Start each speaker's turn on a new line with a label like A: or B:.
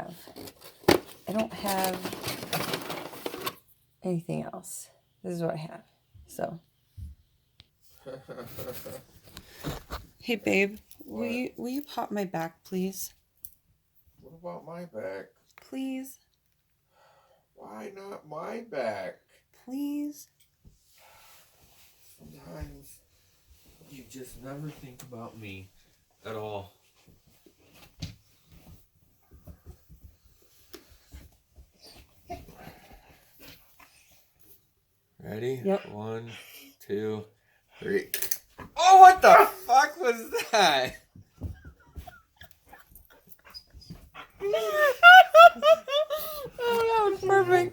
A: have. I don't have anything else. This is what I have. So. Hey, babe.
B: What?
A: Will you pop my back, please?
B: What about my back?
A: Please.
B: Why not my back?
A: Please.
B: Sometimes you just never think about me at all. Ready?
A: Yep.
B: 1, 2, 3. Oh, what the fuck was that?
A: Oh, that was perfect.